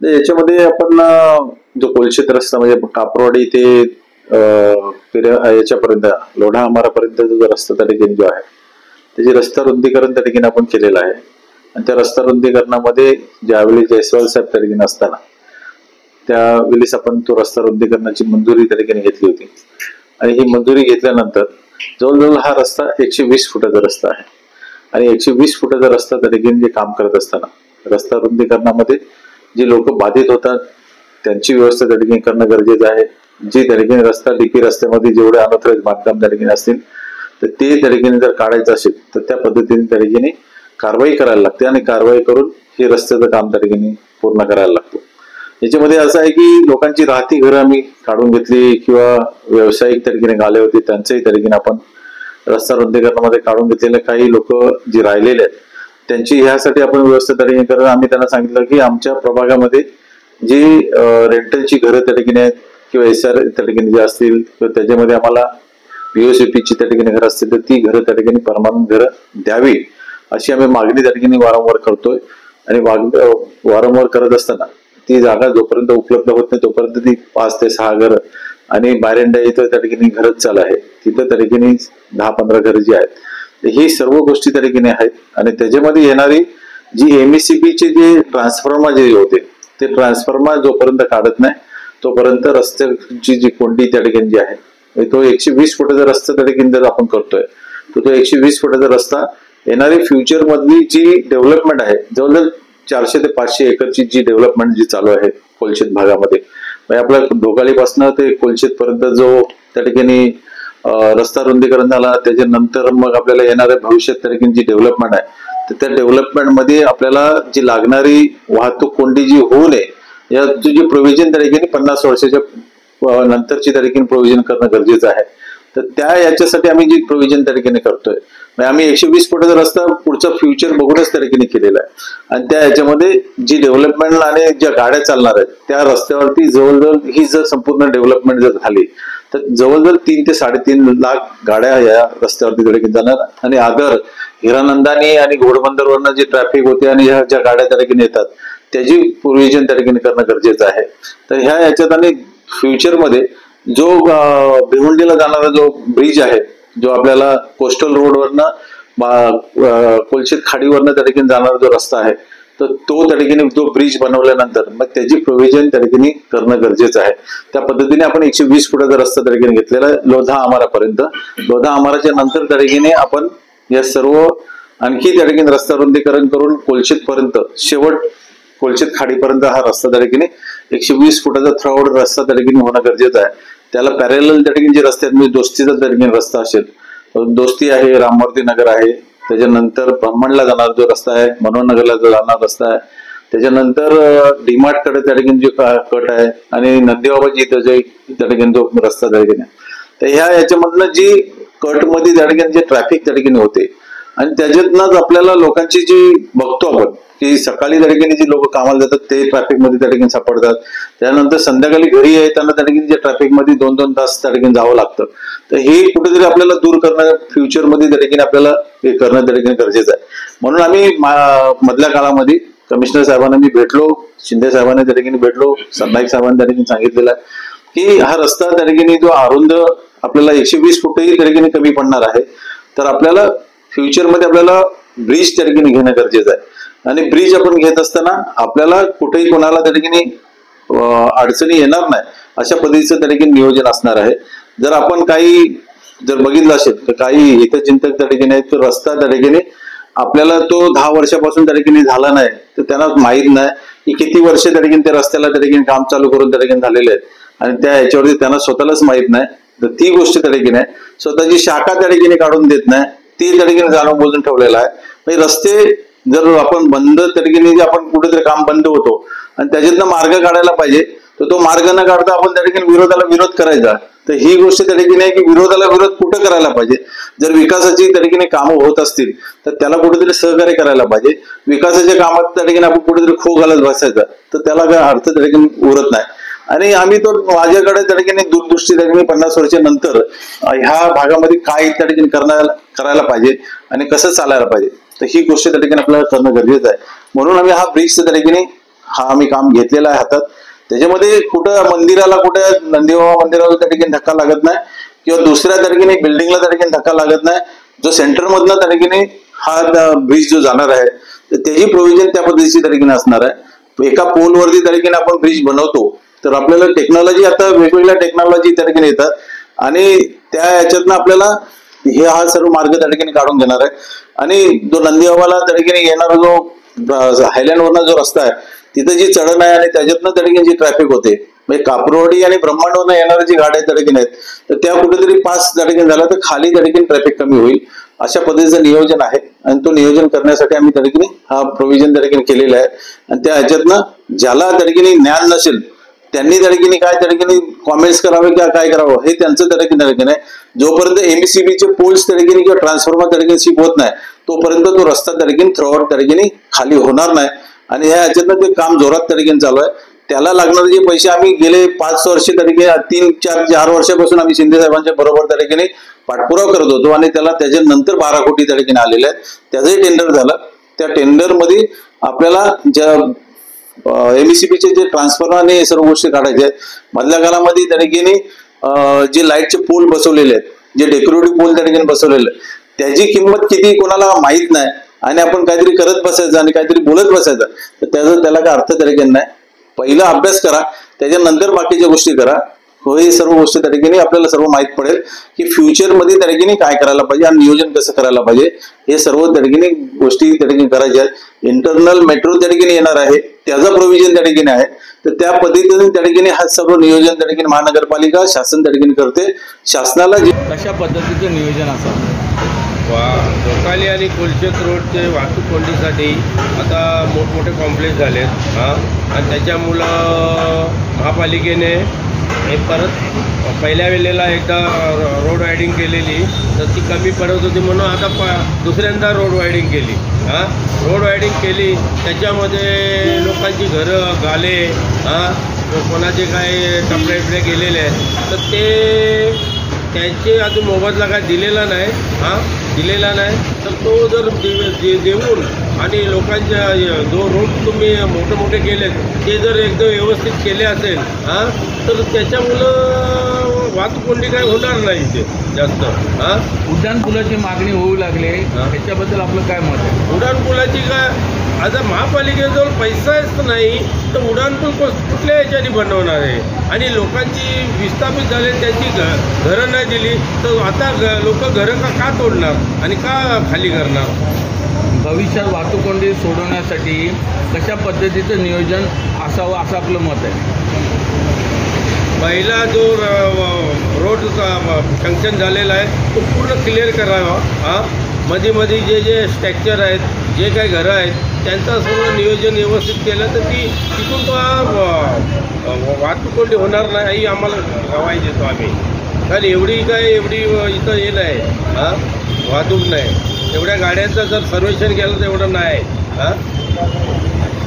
याच्यामध्ये आपण जो कोलशेत रस्ता म्हणजे कापरवाडी ते याच्यापर्यंत लोढा आमारापर्यंत जो रस्ता त्या ठिकाणी जो आहे त्याची रस्ता रुंदीकरण त्या ठिकाणी आपण केलेलं आहे. आणि त्या रस्ता रुंदीकरणामध्ये ज्यावेळी जयस्वाल साहेब त्या ठिकाणी असताना त्यावेळेस आपण तो रस्ता रुंदीकरणाची मंजुरी त्या ठिकाणी घेतली होती. आणि ही मंजुरी घेतल्यानंतर जवळजवळ हा रस्ता 120 फुटाचा रस्ता आहे. आणि 120 फुटाचा रस्ता त्या ठिकाणी जे काम करत असताना रस्ता रुंदीकरणामध्ये जी लोक बाधित होतात त्यांची व्यवस्था त्या ठिकाणी करणं गरजेचं आहे. जी त्या ठिकाणी रस्ता डीपी रस्त्यामध्ये जेवढे अनधिकृत बांधकाम त्या ठिकाणी असतील तर ते त्या ठिकाणी जर काढायचं असेल तर त्या पद्धतीने त्या ठिकाणी कारवाई करायला लागते आणि कारवाई करून हे रस्त्याचं काम त्या ठिकाणी पूर्ण करायला लागतो. याच्यामध्ये असं आहे की लोकांची राहती घरं आम्ही काढून घेतली किंवा व्यावसायिक त्या ठिकाणी आले होते त्यांचंही त्या ठिकाणी आपण रस्ता रुंदीकरणामध्ये काढून घेतलेले काही लोक जे राहिलेले आहेत त्यांची ह्यासाठी आपण व्यवस्था त्या ठिकाणी करत आम्ही त्यांना सांगितलं की आमच्या प्रभागामध्ये जी रेंटलची घरं त्या ठिकाणी आहेत किंवा SR त्या ठिकाणी जे असतील किंवा त्याच्यामध्ये आम्हाला POCPची त्या ठिकाणी घरं असतील तर ती घरं त्या ठिकाणी परमानंट घरं द्यावी अशी आम्ही मागणी त्या ठिकाणी वारंवार करतोय. आणि वारंवार करत असताना ती जागा जोपर्यंत उपलब्ध होत नाही तोपर्यंत ती 5 ते 6 घरं आणि बायरेंडा इथं त्या ठिकाणी घरच चालू आहे तिथं त्या ठिकाणी 10-15 घरं जी आहेत ही सर्व गोष्टी त्या ठिकाणी आहेत. आणि त्याच्यामध्ये येणारी जी MECPचे जे ट्रान्सफॉर्मर जे होते ते ट्रान्सफॉर्मर जोपर्यंत काढत नाही तोपर्यंत रस्त्याची जी कोंडी त्या ठिकाणी जी आहे तो 120 फुटाचा रस्ता त्या ठिकाणी जर आपण करतोय तर तो 120 फुटाचा रस्ता येणारी फ्युचर मधली जी डेव्हलपमेंट आहे जवळजवळ 400 ते 500 एकरची जी डेव्हलपमेंट जी चालू आहे कोलशेत भागामध्ये म्हणजे आपल्या ढोकाळीपासून ते कोलशेत पर्यंत जो त्या ठिकाणी रस्ता रुंदीकरण झाला त्याच्यानंतर मग आपल्याला येणाऱ्या भविष्यात त्या ठिकाणी जी डेव्हलपमेंट आहे तर त्या डेव्हलपमेंट मध्ये आपल्याला जी लागणारी वाहतूक कोंडी जी होऊ नये याचं जे प्रोव्हिजन त्या ठिकाणी 50 वर्षाच्या नंतरची त्या ठिकाणी प्रोव्हिजन करणं गरजेचं आहे. तर त्या याच्यासाठी आम्ही जी प्रोव्हिजन त्या ठिकाणी करतोय आम्ही 120 फुटाचा रस्ता पुढचा फ्युचर बघूनच त्या ठिकाणी केलेला आहे. आणि त्या याच्यामध्ये जी डेव्हलपमेंट आणि ज्या गाड्या चालणार आहेत त्या रस्त्यावरती जवळजवळ ही जर संपूर्ण डेव्हलपमेंट जर झाली तर जवळजवळ 3 ते 3.5 लाख गाड्या या रस्त्यावरती त्या ठिकाणी जाणार. आणि अदर हिरानंदानी आणि घोडबंदरवरनं जे ट्रॅफिक होते आणि ह्या ज्या गाड्या त्या ठिकाणी येतात त्याची प्रोव्हिजन त्या ठिकाणी करणं गरजेचं आहे. तर ह्या याच्यात आणि फ्युचरमध्ये जो भिवंडीला जाणारा जो ब्रिज आहे जो आपल्याला कोस्टल रोडवरनं कोलशेत खाडीवरनं त्या ठिकाणी जाणारा जो रस्ता आहे तर तो त्या ठिकाणी जो ब्रिज बनवल्यानंतर मग त्याची प्रोव्हिजन त्या ठिकाणी करणं गरजेचं आहे. त्या पद्धतीने आपण 120 फुटाचा रस्ता त्या ठिकाणी घेतलेला आहे लोधा आमारापर्यंत. लोधा आमाराच्या नंतर त्या ठिकाणी आपण या सर्व आणखी त्या ठिकाणी रस्ता रुंदीकरण करून कोलशेत पर्यंत शेवट कोलशेत खाडीपर्यंत हा रस्ता त्या ठिकाणी 120 फुटाचा थ्रॉउड रस्ता त्या ठिकाणी होणं गरजेचं आहे. त्याला पॅरेलल त्या ठिकाणी जे रस्ते आहेत म्हणजे दोस्तीचा त्या ठिकाणी रस्ता असेल दोस्ती आहे राममूर्ती नगर आहे त्याच्यानंतर ब्राह्मणला जाणारा जो रस्ता आहे मनोहरनगरला जो जाणारा रस्ता आहे त्याच्यानंतर डीमार्ट कडे त्या ठिकाणी जो कट आहे आणि नंदीबाबाजी इथं जे त्या ठिकाणी जो रस्ता त्या ठिकाणी तर ह्या याच्यामधनं जी कट मध्ये त्या ठिकाणी जे ट्रॅफिक त्या ठिकाणी होते आणि त्याच्यातनंच आपल्याला लोकांची जी बघतो आपण की सकाळी त्या ठिकाणी जी लोक कामाला जातात ते ट्रॅफिक मध्ये त्या ठिकाणी सापडतात. त्यानंतर संध्याकाळी घरी येताना त्या ठिकाणी जे ट्रॅफिक मध्ये 2-2 तास त्या ठिकाणी जावं लागतं. तर हे कुठेतरी आपल्याला दूर करणं फ्युचर मध्ये त्या ठिकाणी आपल्याला हे करणं त्या ठिकाणी गरजेचं आहे. म्हणून आम्ही मधल्या काळामध्ये कमिशनर साहेबांना मी भेटलो शिंदे साहेबांना त्या ठिकाणी भेटलो सरनाईक साहेबांनी त्या ठिकाणी सांगितलेलं आहे की हा रस्ता त्या ठिकाणी जो अरुंद आपल्याला 120 फुटही त्या ठिकाणी कमी पडणार आहे. तर आपल्याला फ्युचरमध्ये आपल्याला ब्रिज त्या ठिकाणी घेणं गरजेचं आहे. आणि ब्रिज आपण घेत असताना आपल्याला कुठेही कोणाला त्या ठिकाणी अडचणी येणार नाही अशा पद्धतीचं त्या ठिकाणी नियोजन असणार आहे. जर आपण काही जर बघितलं असेल तर काही हितचिंतक त्या ठिकाणी आहेत तर रस्ता त्या ठिकाणी आपल्याला तो 10 वर्षापासून त्या ठिकाणी झाला नाही तर त्यांना माहित नाही की किती वर्ष त्या ठिकाणी त्या रस्त्याला त्या ठिकाणी काम चालू करून त्या ठिकाणी झालेले आहेत आणि त्या याच्यावरती त्यांना स्वतःलाच माहित नाही. तर ती गोष्ट त्या ठिकाणी आहे स्वतःची शाखा त्या ठिकाणी काढून देत नाही ती त्या ठिकाणी जाणून बोलून ठेवलेला आहे. म्हणजे रस्ते जर आपण बंद त्या ठिकाणी आपण कुठेतरी काम बंद होतो आणि त्याच्यातनं मार्ग काढायला पाहिजे तर तो मार्ग न काढता आपण त्या ठिकाणी विरोधाला विरोध करायचा. तर ही गोष्ट त्या ठिकाणी आहे की विरोधाला विरोध कुठं करायला पाहिजे. जर विकासाची त्या ठिकाणी कामं होत असतील तर त्याला कुठेतरी सहकार्य करायला पाहिजे. विकासाच्या कामात त्या ठिकाणी आपण कुठेतरी खो घालत बसायचा तर त्याला काय अर्थ त्या ठिकाणी उरत नाही. आणि आम्ही तो माझ्याकडे त्या ठिकाणी दूरदृष्टी त्या ठिकाणी 50 वर्षानंतर ह्या भागामध्ये काय त्या ठिकाणी करायला पाहिजे आणि कसं चालायला पाहिजे तर ही गोष्ट त्या ठिकाणी आपल्याला करणं गरजेचं आहे. म्हणून आम्ही हा ब्रिज त्या ठिकाणी हा आम्ही काम घेतलेला आहे हातात. त्याच्यामध्ये कुठं मंदिराला, कुठं नंदीबाबा मंदिराला त्या ठिकाणी धक्का लागत नाही किंवा दुसऱ्या तारखेने बिल्डिंगला त्या ठिकाणी धक्का लागत नाही. जो सेंटरमधला त्या ठिकाणी हा ब्रिज जो जाणार आहे तर त्याची प्रोव्हिजन त्या पद्धतीची त्या ठिकाणी असणार आहे. एका पोलवरती त्या ठिकाणी आपण ब्रिज बनवतो तर आपल्याला टेक्नॉलॉजी, आता वेगवेगळ्या टेक्नॉलॉजी त्या ठिकाणी येतात आणि त्या याच्यातनं आपल्याला हा सर्व मार्ग त्या ठिकाणी काढून घेणार आहे. आणि जो नंदीबाबाला त्या ठिकाणी येणारा जो हायलँडवरनं जो रस्ता आहे तिथं जी चढण आहे आणि त्याच्यातनं त्या ठिकाणी जी ट्रॅफिक होते, म्हणजे कापरवाडी आणि ब्रह्मांडवरनं येणाऱ्या जी गाड्या त्या ठिकाणी आहेत तर त्या कुठेतरी पास त्या ठिकाणी झाला तर खाली त्या ठिकाणी ट्रॅफिक कमी होईल. अशा पद्धतीचं नियोजन आहे आणि तो नियोजन करण्यासाठी आम्ही त्या ठिकाणी हा प्रोव्हिजन त्या ठिकाणी केलेला आहे. आणि त्या ह्याच्यातनं ज्याला त्या ठिकाणी ज्ञान नसेल त्यांनी त्या ठिकाणी काय त्या ठिकाणी कॉमेंट्स करावे किंवा काय करावं हे त्यांचं त्या ठिकाणी आहे. जोपर्यंत एमएससीबीचे पोल्स त्या ठिकाणी किंवा ट्रान्सफॉर्मर त्या ठिकाणी शिप होत नाही तोपर्यंत तो रस्ता त्या ठिकाणी थ्रूआउट त्या ठिकाणी खाली होणार नाही. आणि ह्या ह्याच्यातनं ते काम जोरात त्या ठिकाणी चालू आहे. त्याला लागणारे जे पैसे आम्ही गेले 5 वर्ष त्या ठिकाणी 3-4 वर्षापासून आम्ही शिंदे साहेबांच्या बरोबर त्या ठिकाणी पाठपुरावा करत होतो आणि त्याला त्याच्यानंतर 12 कोटी त्या ठिकाणी आलेले आहेत. त्याचंही टेंडर झालं. त्या टेंडरमध्ये आपल्याला ज्या एमएससीबीचे जे ट्रान्सफॉर्मर आणि सर्व गोष्टी काढायच्या आहेत. मधल्या काळामध्ये त्या ठिकाणी जे लाईटचे पोल बसवलेले आहेत, जे डेकोरेटिव्ह पोल त्या ठिकाणी बसवलेले आहेत त्याची किंमत किती कोणाला माहीत नाही आणि आपण काहीतरी करत बसायचं आणि काहीतरी बोलत बसायचं तर त्याला काय अर्थ त्या ठिकाणी नाही. पहिला अभ्यास करा, त्याच्यानंतर बाकीच्या गोष्टी करा. हे सर्व गोष्टी त्या ठिकाणी आपल्याला सर्व माहीत पडेल की फ्युचरमध्ये त्या ठिकाणी काय करायला पाहिजे आणि नियोजन कसं करायला पाहिजे. हे सर्व त्या ठिकाणी गोष्टी त्या ठिकाणी करायच्या आहेत. इंटरनल मेट्रो त्या ठिकाणी येणार आहे, त्याचं प्रोव्हिजन त्या ठिकाणी आहे. तर त्या पद्धतीने त्या ठिकाणी हा सर्व नियोजन त्या ठिकाणी महानगरपालिका शासन त्या ठिकाणी करते. शासनाला कशा पद्धतीचं नियोजन असावं? जोकाली आणि कोलशेत रोडचे वाहतूक कोंडीसाठी आता मोठमोठे कॉम्प्लेक्स झालेत आणि त्याच्यामुळं महापालिकेने हे परत पहिल्या वेळेला एकदा रोड वायडिंग केलेली तर ती कमी पडत होती म्हणून आता दुसऱ्यांदा रोड वायडिंग केली. रोड वायडिंग केली त्याच्यामध्ये लोकांची घरं गाले कोणाचे काय टपरे गेलेले आहेत तर ते त्यांचे अजून मोबदला काय दिलेला नाही तर तो जर देऊन आणि लोकांच्या जो रोड तुम्ही मोठे केलेत ते जर एकदम व्यवस्थित केले असेल तर त्याच्यामुळं वाहतूक कोंडी काय होणार नाही ते जास्त. उड्डाणपुलाची मागणी होऊ लागली, त्याच्याबद्दल आपलं काय मत आहे? उड्डाणपुलाची काय आता महापालिकेजवळ पैसाच नाही तर उड्डाणपूल कुठल्या ह्याच्याने बनवणार आहे आणि लोकांची विस्थापित झाले त्यांची घरं नाही दिली तर आता लोक घरं का तोडणार आणि का खाली करणार? भविष्यात वाहतूक कोंडी सोडवण्यासाठी कशा पद्धतीचं नियोजन असावं असं आपलं मत आहे? पहिला जो रोड सँक्शन झालेला आहे तो पूर्ण क्लिअर करावा. मध्ये जे स्ट्रक्चर आहेत, जे काही घरं आहेत त्यांचं सगळं नियोजन व्यवस्थित केलं तर तिथून वाहतूक कोंडी होणार नाही ही आम्हाला गवाही देतो आम्ही. कारण एवढी इथं हे नाही वाहतूक नाही. एवढ्या गाड्यांचं जर सर्वेक्षण केलं तर एवढं नाही.